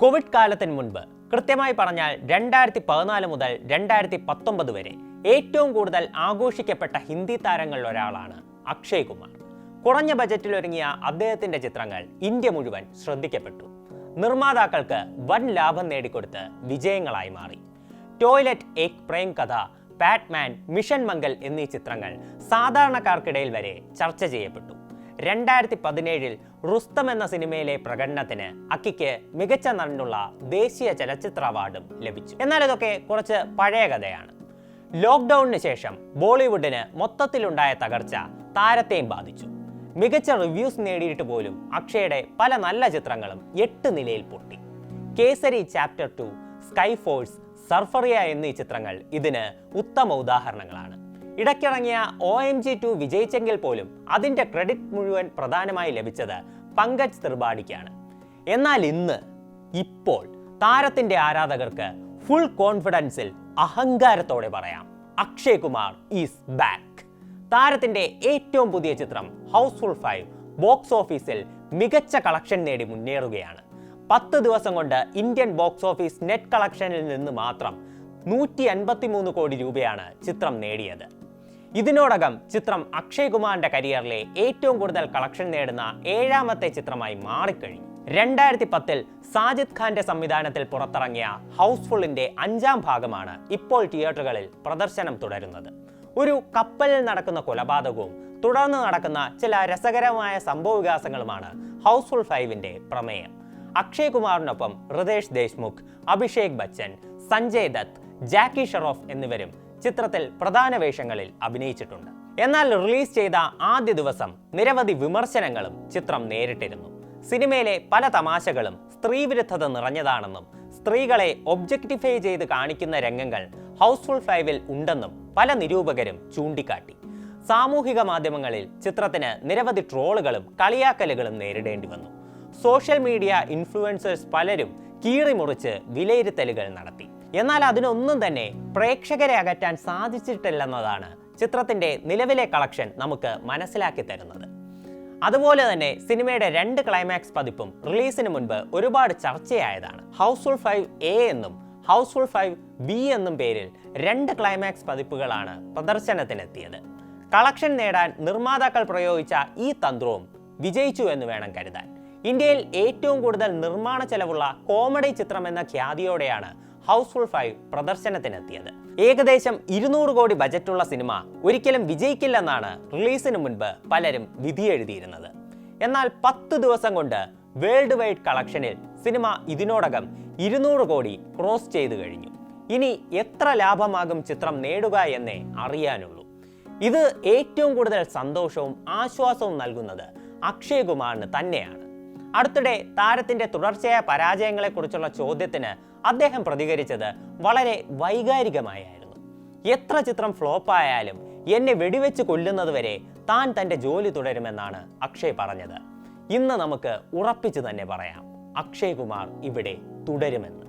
Covid കാലത്തിന് മുൻപ്, കൃത്യമായി പറഞ്ഞാൽ 2014 മുതൽ 2019 വരെ ഏറ്റവും കൂടുതൽ ആഘോഷിക്കപ്പെട്ട ഹിന്ദി താരങ്ങളിൽ ഒരാളാണ് അക്ഷയ് കുമാർ. കുറഞ്ഞ ബജറ്റിൽ ഒരുങ്ങിയ അദ്ദേഹത്തിന്റെ ചിത്രങ്ങൾ ഇന്ത്യ മുഴുവൻ ശ്രദ്ധിക്കപ്പെട്ടു. നിർമ്മാതാക്കൾക്ക് വൻ ലാഭം നേടിക്കൊടുത്ത് വിജയങ്ങളായി മാറി. ടോയ്ലറ്റ് ഏക് പ്രേം കഥ, ബാറ്റ്മാൻ, മിഷൻ മംഗൾ എന്നീ ചിത്രങ്ങൾ സാധാരണക്കാർക്കിടയിൽ വരെ ചർച്ച ചെയ്യപ്പെട്ടു. 2017 റുസ്തം എന്ന സിനിമയിലെ പ്രകടനത്തിന് അക്കിക്ക് മികച്ച നടനുള്ള ദേശീയ ചലച്ചിത്ര അവാർഡും ലഭിച്ചു. എന്നാൽ ഇതൊക്കെ കുറച്ച് പഴയ കഥയാണ്. ലോക്ക്ഡൌണിന് ശേഷം ബോളിവുഡിന് മൊത്തത്തിലുണ്ടായ തകർച്ച താരത്തെയും ബാധിച്ചു. മികച്ച റിവ്യൂസ് നേടിയിട്ട് പോലും അക്ഷയുടെ പല നല്ല ചിത്രങ്ങളും 8 നിലയിൽ പൊട്ടി. കേസരി ചാപ്റ്റർ 2, സ്കൈ ഫോഴ്സ്, സർഫറിയ എന്നീ ചിത്രങ്ങൾ ഇതിന് ഉത്തമ ഉദാഹരണങ്ങളാണ്. ഇടയ്ക്കിറങ്ങിയ OMG2 വിജയിച്ചെങ്കിൽ പോലും അതിന്റെ ക്രെഡിറ്റ് മുഴുവൻ പ്രധാനമായി ലഭിച്ചത് പങ്കജ് ത്രിപാഠിക്കാണ്. എന്നാൽ ഇപ്പോൾ താരത്തിന്റെ ആരാധകർക്ക് ഫുൾ കോൺഫിഡൻസിൽ അഹങ്കാരത്തോടെ പറയാം, അക്ഷയ് കുമാർ ഈസ് ബാക്ക്. താരത്തിന്റെ ഏറ്റവും പുതിയ ചിത്രം ഹൗസ്ഫുൾ 5 ബോക്സ് ഓഫീസിൽ മികച്ച കളക്ഷൻ നേടി മുന്നേറുകയാണ്. 10 ദിവസം കൊണ്ട് ഇന്ത്യൻ ബോക്സ് ഓഫീസ് നെറ്റ് കളക്ഷനിൽ നിന്ന് മാത്രം 153 കോടി രൂപയാണ് ചിത്രം നേടിയത്. ഇതിനോടകം ചിത്രം അക്ഷയ് കുമാറിന്റെ കരിയറിലെ ഏറ്റവും കൂടുതൽ കളക്ഷൻ നേടുന്ന 7ാമത്തെ ചിത്രമായി മാറിക്കഴിഞ്ഞു. 2010 സാജിദ് ഖാന്റെ സംവിധാനത്തിൽ പുറത്തിറങ്ങിയ ഹൗസ്ഫുള്ളിന്റെ 5ാം ഭാഗമാണ് ഇപ്പോൾ തിയേറ്ററുകളിൽ പ്രദർശനം തുടരുന്നത്. ഒരു കപ്പലിൽ നടക്കുന്ന കൊലപാതകവും തുടർന്ന് നടക്കുന്ന ചില രസകരമായ സംഭവവികാസങ്ങളുമാണ് ഹൗസ്ഫുൾ 5ന്റെ പ്രമേയം. അക്ഷയ് കുമാറിനൊപ്പം റിതേഷ് ദേശ്മുഖ്, അഭിഷേക് ബച്ചൻ, സഞ്ജയ് ദത്ത്, ജാക്കി ഷെറോഫ് എന്നിവരും ചിത്രത്തിൽ പ്രധാന വേഷങ്ങളിൽ അഭിനയിച്ചിട്ടുണ്ട്. എന്നാൽ റിലീസ് ചെയ്ത ആദ്യ ദിവസം നിരവധി വിമർശനങ്ങളും ചിത്രം നേരിട്ടിരുന്നു. സിനിമയിലെ പല തമാശകളും സ്ത്രീവിരുദ്ധത നിറഞ്ഞതാണെന്നും സ്ത്രീകളെ ഒബ്ജക്ടിഫൈ ചെയ്ത് കാണിക്കുന്ന രംഗങ്ങൾ ഹൗസ്ഫുൾ 5ൽ ഉണ്ടെന്നും പല നിരൂപകരും ചൂണ്ടിക്കാട്ടി. സാമൂഹിക മാധ്യമങ്ങളിൽ ചിത്രത്തിന് നിരവധി ട്രോളുകളും കളിയാക്കലുകളും നേരിടേണ്ടി വന്നു. സോഷ്യൽ മീഡിയ ഇൻഫ്ലുവൻസേഴ്സ് പലരും കീറിമുറിച്ച് വിലയിരുത്തലുകൾ നടത്തി. എന്നാൽ അതിനൊന്നും തന്നെ പ്രേക്ഷകരെ അകറ്റാൻ സാധിച്ചിട്ടില്ലെന്നതാണ് ചിത്രത്തിന്റെ നിലവിലെ കളക്ഷൻ നമുക്ക് മനസ്സിലാക്കി തരുന്നത്. അതുപോലെ തന്നെ സിനിമയുടെ 2 ക്ലൈമാക്സ് പതിപ്പും റിലീസിന് മുൻപ് ഒരുപാട് ചർച്ചയായതാണ്. ഹൗസ്ഫുൾ 5A എന്നും ഹൗസ്ഫുൾ 5B എന്നും പേരിൽ 2 ക്ലൈമാക്സ് പതിപ്പുകളാണ് പ്രദർശനത്തിനെത്തിയത്. കളക്ഷൻ നേടാൻ നിർമ്മാതാക്കൾ പ്രയോഗിച്ച ഈ തന്ത്രവും വിജയിച്ചു എന്ന് വേണം കരുതാൻ. ഇന്ത്യയിൽ ഏറ്റവും കൂടുതൽ നിർമ്മാണ ചെലവുള്ള കോമഡി ചിത്രം എന്ന ഖ്യാതിയോടെയാണ് ഹൗസ്ഫുൾ 5 പ്രദർശനത്തിനെത്തിയത്. ഏകദേശം 200 കോടി ബജറ്റുള്ള സിനിമ ഒരിക്കലും വിജയിക്കില്ലെന്നാണ് റിലീസിന് മുൻപ് പലരും വിധിയെഴുതിയിരുന്നത്. എന്നാൽ 10 ദിവസം കൊണ്ട് വേൾഡ് വൈഡ് കളക്ഷനിൽ സിനിമ ഇതിനോടകം 200 കോടി ക്രോസ് ചെയ്തു കഴിഞ്ഞു. ഇനി എത്ര ലാഭമാകും ചിത്രം നേടുക എന്നേ അറിയാനുള്ളൂ. ഇത് ഏറ്റവും കൂടുതൽ സന്തോഷവും ആശ്വാസവും നൽകുന്നത് അക്ഷയ് കുമാറിന് തന്നെയാണ്. അടുത്തിടെ താരത്തിന്റെ തുടർച്ചയായ പരാജയങ്ങളെക്കുറിച്ചുള്ള ചോദ്യത്തിന് അദ്ദേഹം പ്രതികരിച്ചത് വളരെ വൈകാരികമായിരുന്നു. എത്ര ചിത്രം ഫ്ലോപ്പായാലും എന്നെ വെടിവെച്ച് കൊല്ലുന്നതുവരെ താൻ തന്റെ ജോലി തുടരുമെന്നാണ് അക്ഷയ് പറഞ്ഞത്. ഇന്ന് നമുക്ക് ഉറപ്പിച്ചു തന്നെ പറയാം, അക്ഷയ് കുമാർ ഇവിടെ തുടരുമെന്ന്.